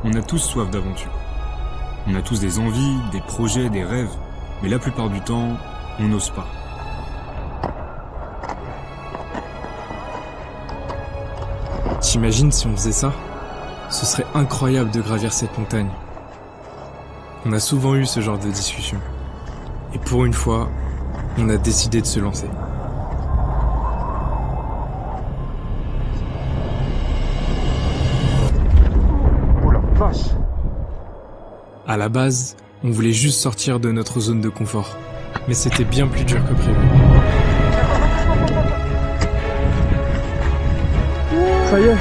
On a tous soif d'aventure. On a tous des envies, des projets, des rêves, mais la plupart du temps, on n'ose pas. T'imagines si on faisait ça? Ce serait incroyable de gravir cette montagne. On a souvent eu ce genre de discussion. Et pour une fois, on a décidé de se lancer. Oh la vache! À la base, on voulait juste sortir de notre zone de confort. Mais c'était bien plus dur que prévu. Ça y est!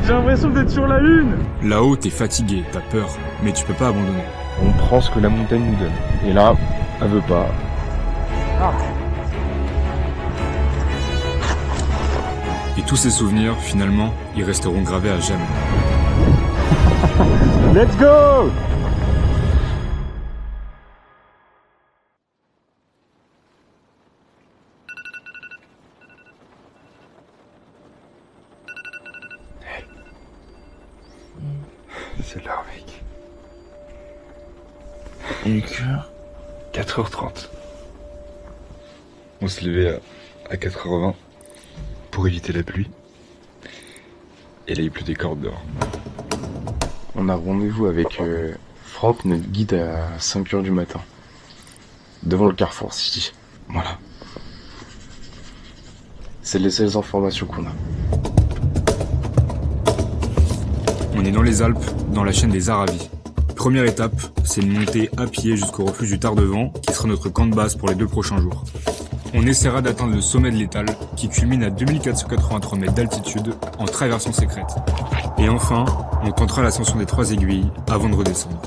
J'ai l'impression d'être sur la lune! Là-haut, t'es fatigué, t'as peur, mais tu peux pas abandonner. On prend ce que la montagne nous donne. Et là, elle veut pas. Ah. Et tous ces souvenirs, finalement, ils resteront gravés à jamais. Let's go! C'est l'heure, mec. Il est quelle heure? 4h30. On se levait à 4h20 pour éviter la pluie. Et là, il pleut des cordes dehors. On a rendez-vous avec Franck, notre guide, à 5h du matin. Devant le Carrefour City. Voilà. C'est les seules informations qu'on a. On est dans les Alpes, dans la chaîne des Aravis. Première étape, c'est une montée à pied jusqu'au refuge du Tardevant, qui sera notre camp de base pour les 2 prochains jours. On essaiera d'atteindre le sommet de l'Étal, qui culmine à 2483 mètres d'altitude, en traversant ses crêtes. Et enfin, on tentera l'ascension des 3 aiguilles, avant de redescendre.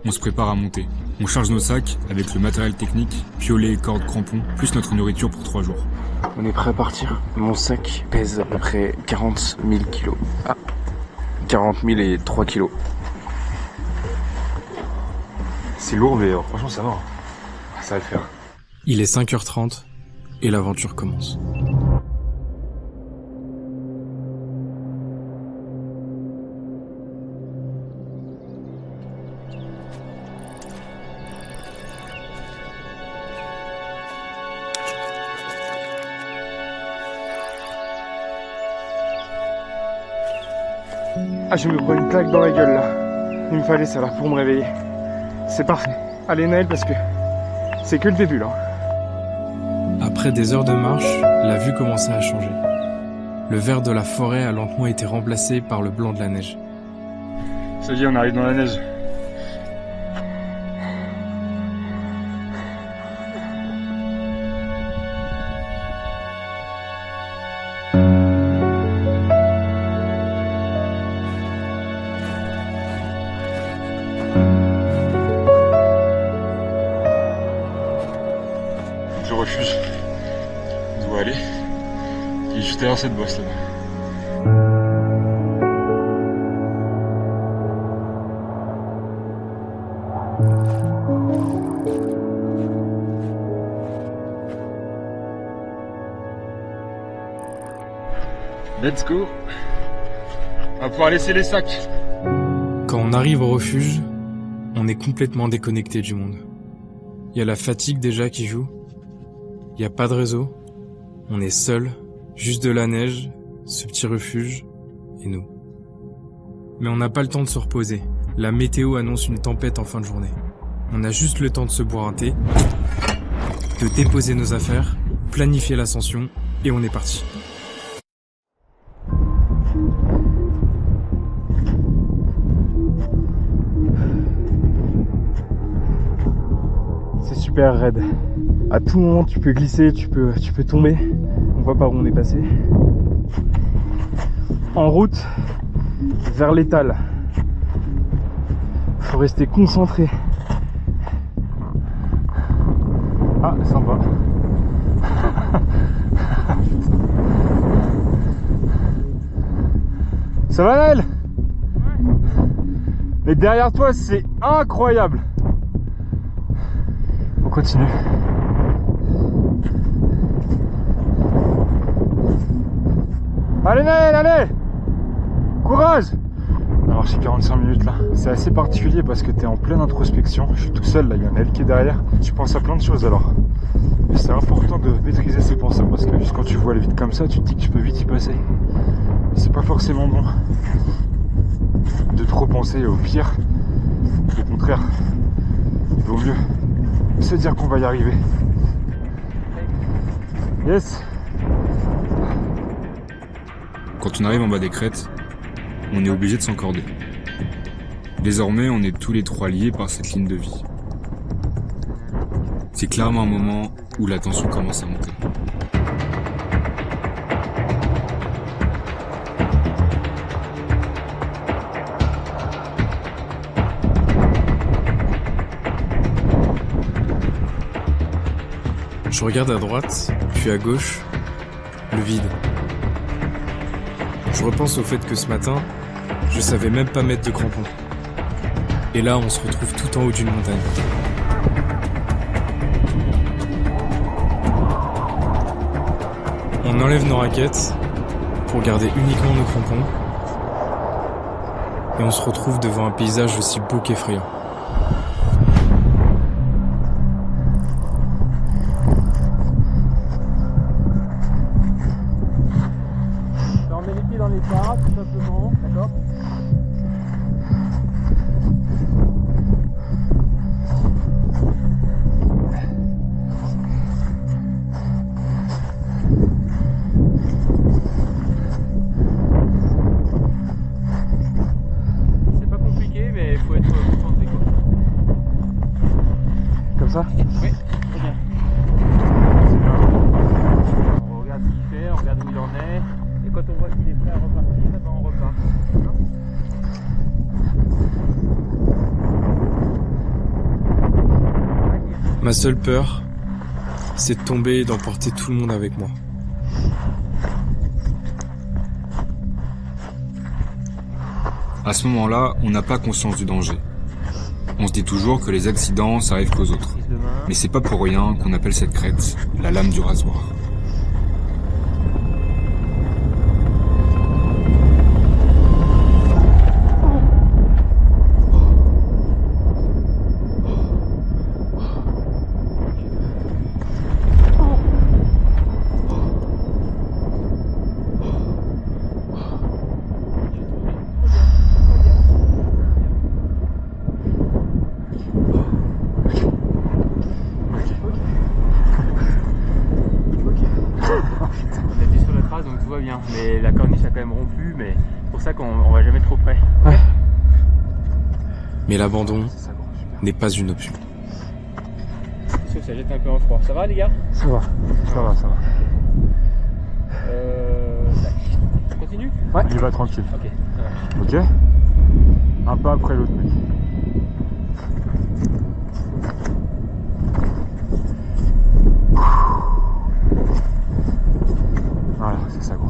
On se prépare à monter. On charge nos sacs avec le matériel technique, piolets, cordes, crampons, plus notre nourriture pour 3 jours. On est prêt à partir. Mon sac pèse à peu près 40 000 kilos. Ah, 40 000 et 3 kilos. C'est lourd, mais franchement, ça va. Ça va le faire. Il est 5h30 et l'aventure commence. Ah, je me prends une claque dans la gueule là. Il me fallait ça là pour me réveiller. C'est parfait. Allez Naël, parce que c'est que le début là. Après des heures de marche, la vue commençait à changer. Le vert de la forêt a lentement été remplacé par le blanc de la neige. Ça y est, on arrive dans la neige. Le refuge. On doit aller. Il est juste derrière cette bosse là. Let's go. On va pouvoir laisser les sacs. Quand on arrive au refuge, on est complètement déconnecté du monde. Il y a la fatigue déjà qui joue. Il n'y a pas de réseau. On est seul, juste de la neige, ce petit refuge, et nous. Mais on n'a pas le temps de se reposer. La météo annonce une tempête en fin de journée. On a juste le temps de se boire un thé, de déposer nos affaires, planifier l'ascension, et on est parti. C'est super raide. À tout moment tu peux glisser, tu peux tomber. On voit par où on est passé. En route vers l'Étal. Faut rester concentré. Ah, sympa. Ça va Naël? Ouais. Mais derrière toi c'est incroyable. On continue. Allez Naël, allez! Courage! Alors j'ai 45 minutes là. C'est assez particulier parce que t'es en pleine introspection. Je suis tout seul là, il y a Naël qui est derrière. Tu penses à plein de choses alors. Mais c'est important de maîtriser ses pensées parce que juste quand tu vois le vide comme ça, tu te dis que tu peux vite y passer. C'est pas forcément bon de trop penser au pire. Au contraire, il vaut mieux se dire qu'on va y arriver. Yes. Quand on arrive en bas des crêtes, on est obligé de s'encorder. Désormais, on est tous les trois liés par cette ligne de vie. C'est clairement un moment où la tension commence à monter. Je regarde à droite, puis à gauche, le vide. Je repense au fait que ce matin, je savais même pas mettre de crampons. Et là, on se retrouve tout en haut d'une montagne. On enlève nos raquettes pour garder uniquement nos crampons. Et on se retrouve devant un paysage aussi beau qu'effrayant. On met les pieds dans les pas, tout simplement, d'accord? C'est pas compliqué, mais il faut être concentré quoi. Comme ça? Oui, très bien. C'est bien. On regarde ce qu'il fait, on regarde où il en est. Et quand on voit qu'il est prêt à repartir, ben on repart. Ma seule peur, c'est de tomber et d'emporter tout le monde avec moi. À ce moment-là, on n'a pas conscience du danger. On se dit toujours que les accidents, ça arrive qu'aux autres. Mais c'est pas pour rien qu'on appelle cette crête la lame du rasoir. Donc tout va bien, mais la corniche a quand même rompu, mais c'est pour ça qu'on va jamais trop près. Ouais. Mais l'abandon n'est pas une option. C'est sûr que ça jette un peu en froid. Ça va les gars? Ça va, ça va, ça va. On continue? Ouais. Il va tranquille. Ok. Ok. Un pas après l'autre mec. Voilà, c'est ça gros.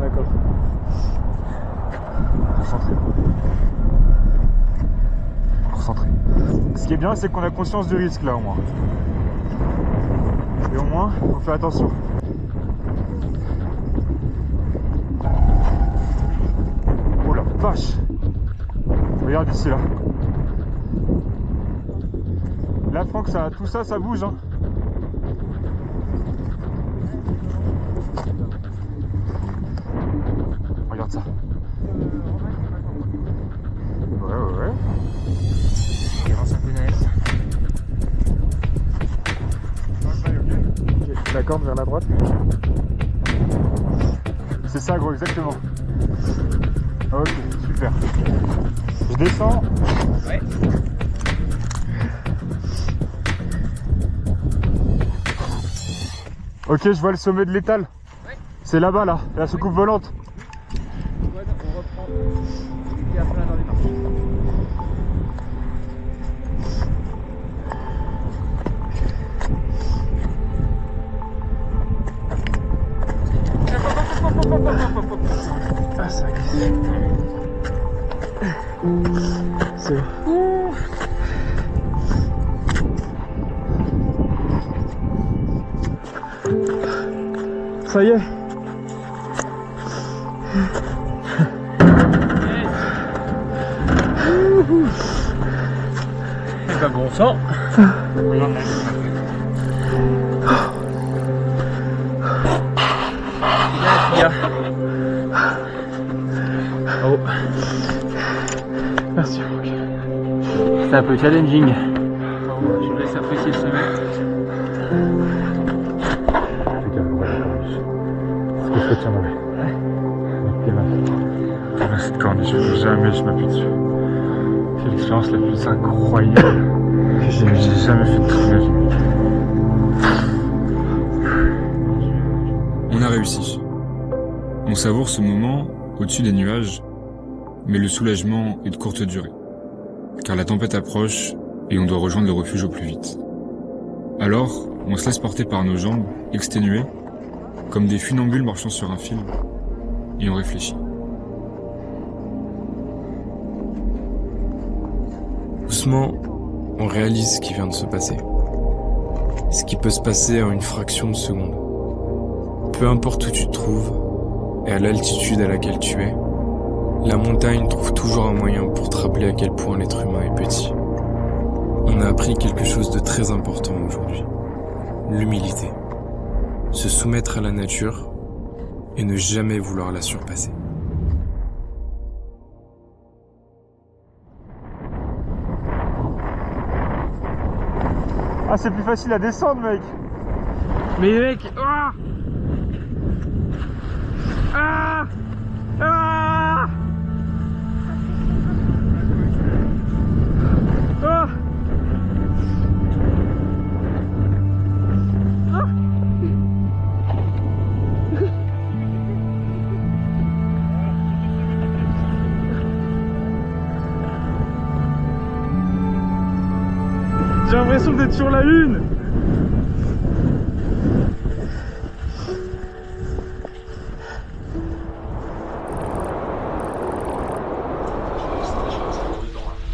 D'accord. Concentré. Concentré. Ce qui est bien, c'est qu'on a conscience du risque là au moins. Et au moins, on fait attention. Oh la vache! Regarde ici là. Là Franck, tout ça, ça bouge hein. Regarde ça. Ouais. Il avance un peu Naël. Ok, la corde vers la droite. C'est ça gros, exactement. Ok, super. Je descends. Ouais. Ok, je vois le sommet de l'étal. Ouais. C'est là-bas, là, la soucoupe volante. Ouais, on reprend. Et puis après, dans les parties. Ah, ça glisse. C'est bon. Ça y est. Et bah bon sang. Oh. Merci Franck. C'est un peu challenging. Je vous laisse apprécier le sommet. Ce que je retiens mauvais. Cette corniche, jamais je m'appuie dessus. C'est l'expérience la plus incroyable que j'ai jamais fait de toute ma vie. On a réussi. On savoure ce moment au-dessus des nuages, mais le soulagement est de courte durée. Car la tempête approche et on doit rejoindre le refuge au plus vite. Alors, on se laisse porter par nos jambes, exténuées, comme des funambules marchant sur un fil, et on réfléchit. Doucement, on réalise ce qui vient de se passer. Ce qui peut se passer en une fraction de seconde. Peu importe où tu te trouves, et à l'altitude à laquelle tu es, la montagne trouve toujours un moyen pour te rappeler à quel point l'être humain est petit. On a appris quelque chose de très important aujourd'hui. L'humilité. Se soumettre à la nature et ne jamais vouloir la surpasser. Ah, c'est plus facile à descendre, mec. Mais mec, ah ah ah ah J'ai l'impression d'être sur la lune.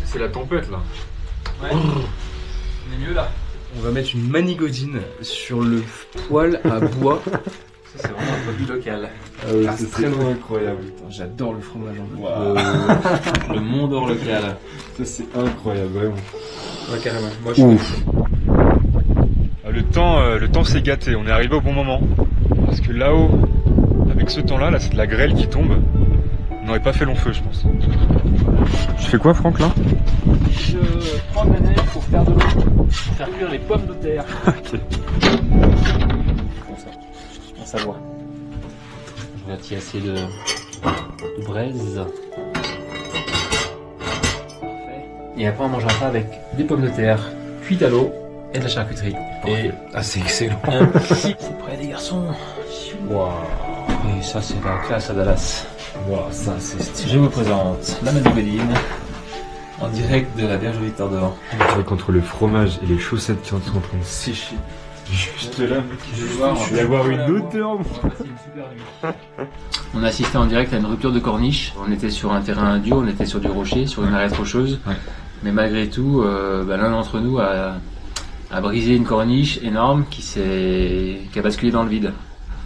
C'est la tempête là. Ouais. On est mieux là. On va mettre une manigodine sur le poêle à bois. Ça c'est vraiment un produit local. C'est très loin. incroyable. J'adore le fromage en bois. Wow. Le Mont-d'Or local. Ça c'est incroyable, vraiment. Ouais carrément. Moi je Le temps s'est gâté, on est arrivé au bon moment. Parce que là-haut, avec ce temps-là, là c'est de la grêle qui tombe. On n'aurait pas fait long feu, je pense. Tu fais quoi, Franck, là? Je prends de la neige pour faire de l'eau. Pour faire cuire les pommes de terre. Ok. Bon ça, on savoure. Je vais y assez de braise. Et après on mangera ça avec des pommes de terre cuites à l'eau et de la charcuterie. Et c'est excellent. un petit c'est prêt les garçons. Waouh. Et ça c'est la classe à Dallas. Wow, ça c'est stylé. Je vous présente la manigodine en direct de la bergerie de Tordor. Tu vois, qu'entre le fromage et les chaussettes qui sont en train de sécher, juste là, Je vais y avoir une odeur. On a assisté en direct à une rupture de corniche. On était sur un terrain dur, on était sur du rocher, sur une arête rocheuse. Ouais. Mais malgré tout, l'un d'entre nous a brisé une corniche énorme qui a basculé dans le vide.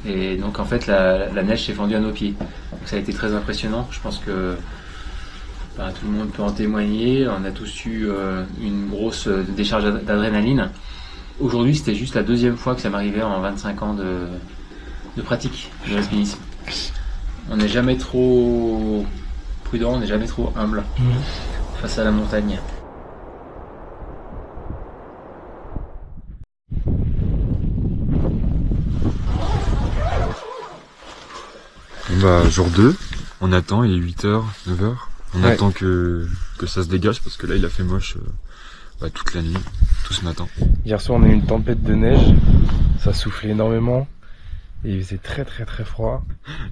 Et donc en fait la neige s'est fendue à nos pieds. Donc ça a été très impressionnant. Je pense que tout le monde peut en témoigner. On a tous eu une grosse décharge d'adrénaline. Aujourd'hui c'était juste la deuxième fois que ça m'arrivait en 25 ans de pratique de l'alpinisme. On n'est jamais trop prudent, on n'est jamais trop humble face à la montagne. Bah, jour 2, on attend, il est 8h, 9h. On Ouais. attend que ça se dégage parce que là il a fait moche toute la nuit, tout ce matin. Hier soir on a eu une tempête de neige, ça soufflait énormément et il faisait très très très froid.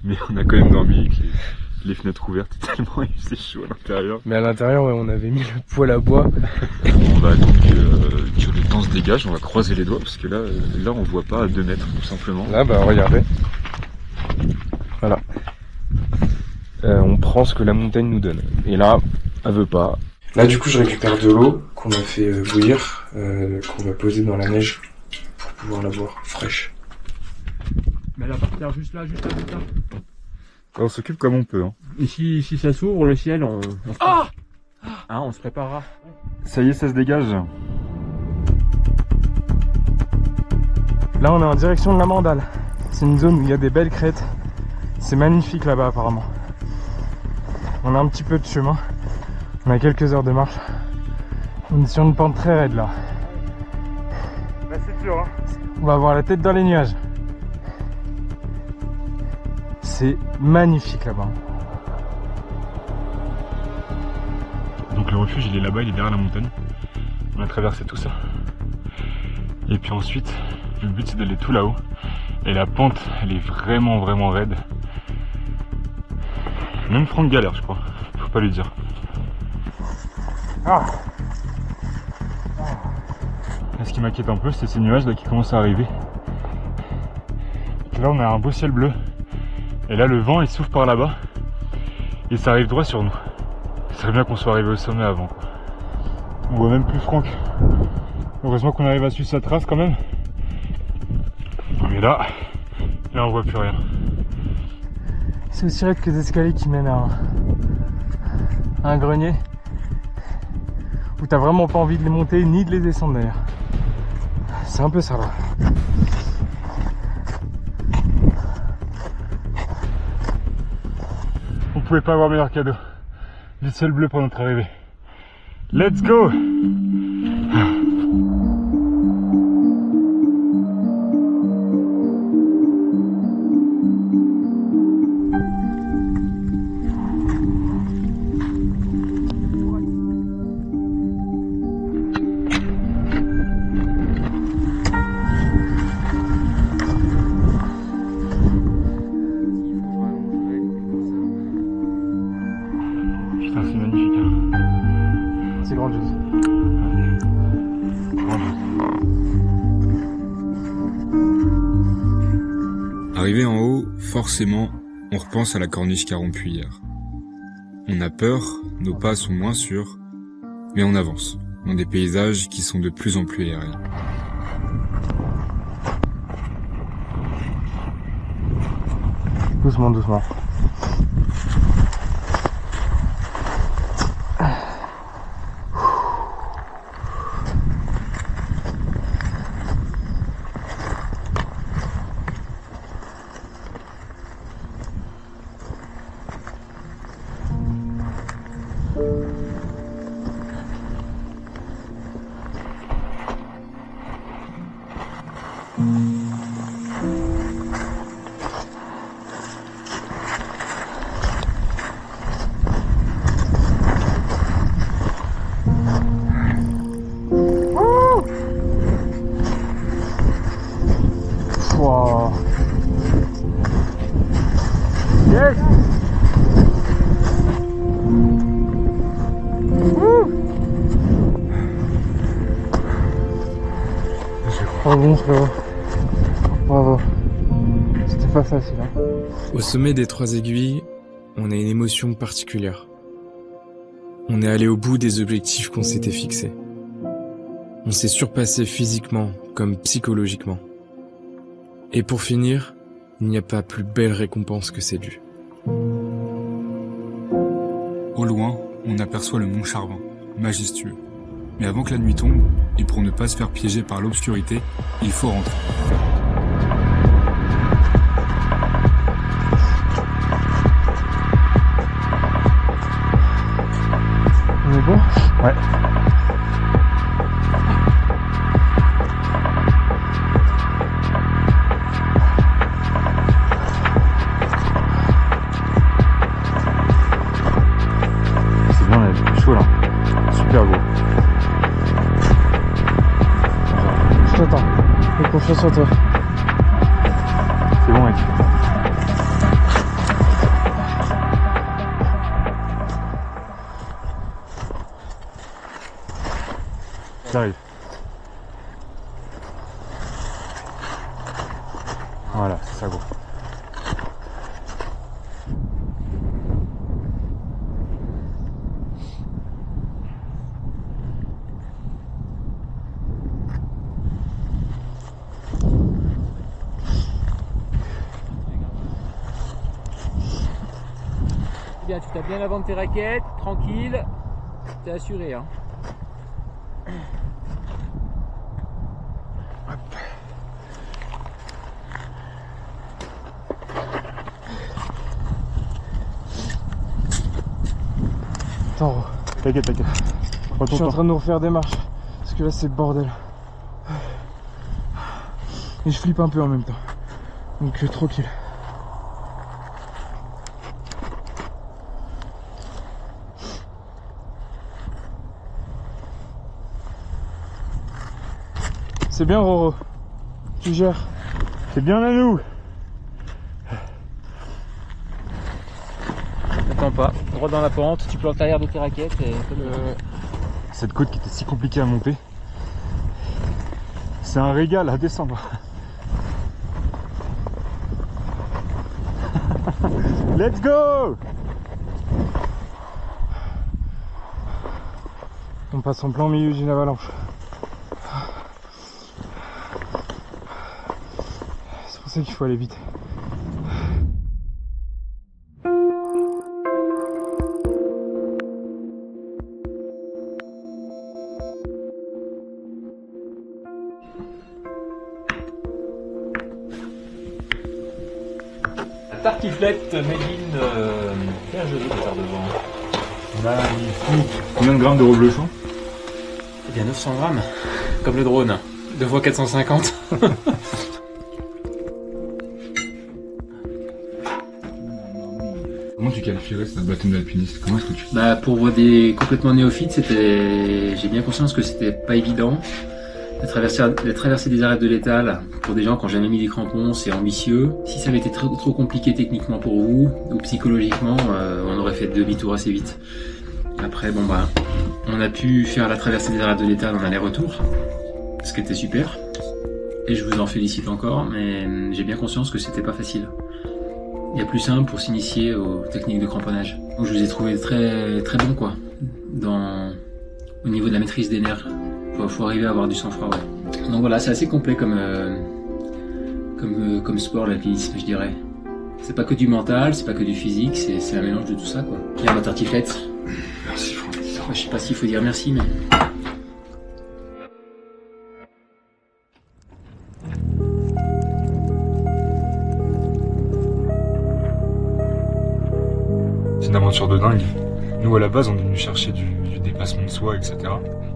Mais on a quand même dormi avec les fenêtres ouvertes tellement il faisait chaud à l'intérieur. Mais à l'intérieur ouais, on avait mis le poêle à bois. On va attendre que le temps se dégage, on va croiser les doigts parce que là on voit pas à 2 mètres tout simplement. Là bah regardez. Voilà. On prend ce que la montagne nous donne. Et là, elle veut pas. Là du coup je récupère de l'eau qu'on a fait bouillir, qu'on va poser dans la neige pour pouvoir la boire fraîche. Mais Elle va partir juste là, juste là, juste là. On s'occupe comme on peut. Hein. Et si ça s'ouvre, le ciel, on on se préparera. Ça y est, ça se dégage. Là, on est en direction de la Mandale. C'est une zone où il y a des belles crêtes. C'est magnifique là-bas apparemment. On a un petit peu de chemin. On a quelques heures de marche. On est sur une pente très raide là. Là c'est dur hein. On va avoir la tête dans les nuages. C'est magnifique là-bas. Donc le refuge il est là-bas, il est derrière la montagne. On a traversé tout ça. Et puis ensuite, le but c'est d'aller tout là-haut. Et la pente, elle est vraiment raide. Même Franck galère je crois, faut pas lui dire. Là, ce qui m'inquiète un peu, c'est ces nuages là qui commencent à arriver. Et là on a un beau ciel bleu. Et là le vent il souffle par là-bas. Et ça arrive droit sur nous. Il serait bien qu'on soit arrivé au sommet avant quoi. On voit même plus Franck. Heureusement qu'on arrive à suivre sa trace quand même. Mais là on voit plus rien. C'est aussi raide que des escaliers qui mènent à un grenier où t'as vraiment pas envie de les monter ni de les descendre d'ailleurs. C'est un peu ça là. On pouvait pas avoir meilleur cadeau. Du ciel bleu pour notre arrivée. Let's go! Putain, c'est magnifique. Hein. C'est grandiose. Arrivé en haut, forcément, on repense à la corniche qu'a rompue hier. On a peur, nos pas sont moins sûrs, mais on avance, dans des paysages qui sont de plus en plus aériens. Doucement, doucement. Wow. Yes. Oh bon frérot. Bravo. C'était pas facile hein. Au sommet des 3 aiguilles, on a une émotion particulière. On est allé au bout des objectifs qu'on s'était fixés. On s'est surpassé physiquement comme psychologiquement. Et pour finir, il n'y a pas plus belle récompense que cette vue. Au loin, on aperçoit le mont Charbin, majestueux. Mais avant que la nuit tombe, et pour ne pas se faire piéger par l'obscurité, il faut rentrer. On est bon? Ouais. C'est bien, il est chaud là. Super beau. Je t'attends. Fais confiance en toi. C'est bon mec. J'arrive. Voilà, c'est ça gros. bien, tu tapes bien l'avant de tes raquettes, tranquille, t'es assuré. Hein. Attends, t'inquiète. Je suis en train de nous refaire des marches. Parce que là, c'est le bordel. Et je flippe un peu en même temps. Donc, tranquille. C'est bien, Roro. Tu gères. C'est bien à nous. N'attends pas, droit dans la pente, tu plantes l'arrière de tes raquettes et Cette côte qui était si compliquée à monter, c'est un régal à descendre. Let's go! On passe en plein milieu d'une avalanche. C'est pour ça qu'il faut aller vite. tartiflette made in Bergerie de terre de vent. Magnifique. Combien de grammes de reblochon? Eh bien 900 grammes, comme le drone. 2 fois 450. Comment tu qualifierais ce baptême d'alpiniste? Comment est-ce que tu... Bah pour des complètement néophytes, j'ai bien conscience que c'était pas évident. La traversée des arêtes de l'étal, pour des gens qui n'ont jamais mis des crampons, c'est ambitieux. Si ça avait été trop compliqué techniquement pour vous, ou psychologiquement, on aurait fait demi-tour assez vite. Après, bon bah, on a pu faire la traversée des arêtes de l'étal en aller-retour, ce qui était super. Et je vous en félicite encore, mais j'ai bien conscience que c'était pas facile. Il y a plus simple pour s'initier aux techniques de cramponnage. Donc je vous ai trouvé très bon quoi, au niveau de la maîtrise des nerfs. Faut arriver à avoir du sang-froid, ouais. Donc voilà, c'est assez complet comme sport, l'alpinisme, je dirais. C'est pas que du mental, c'est pas que du physique, c'est un mélange de tout ça, quoi. Pierre, ma tartiflette. Merci Franck. Je sais pas s'il faut dire merci, mais... C'est une aventure de dingue. Nous, à la base, on est venu chercher du dépassement de soi, etc.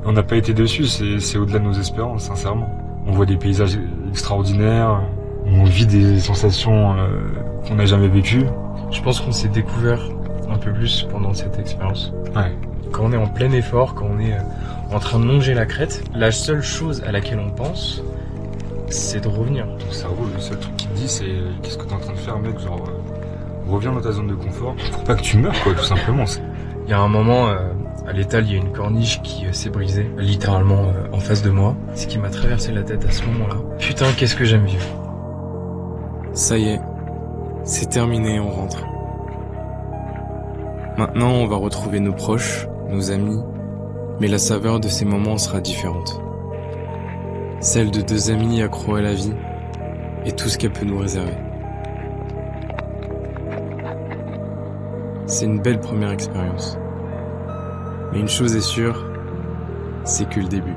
On n'a pas été déçus, c'est au-delà de nos espérances, sincèrement. On voit des paysages extraordinaires, on vit des sensations qu'on n'a jamais vécues. Je pense qu'on s'est découvert un peu plus pendant cette expérience. Ouais. Quand on est en plein effort, quand on est en train de longer la crête, la seule chose à laquelle on pense, c'est de revenir. Ton cerveau, le seul truc qui te dit, c'est qu'est-ce que t'es en train de faire, mec, genre reviens dans ta zone de confort pour pas que tu meurs, quoi, tout simplement. Il y a un moment, à l'étal, il y a une corniche qui s'est brisée, littéralement en face de moi. Ce qui m'a traversé la tête à ce moment-là. Putain, qu'est-ce que j'aime vivre. Ça y est, c'est terminé, on rentre. Maintenant, on va retrouver nos proches, nos amis, mais la saveur de ces moments sera différente. Celle de deux amis accros à la vie et tout ce qu'elle peut nous réserver. C'est une belle première expérience. Mais une chose est sûre, c'est que le début.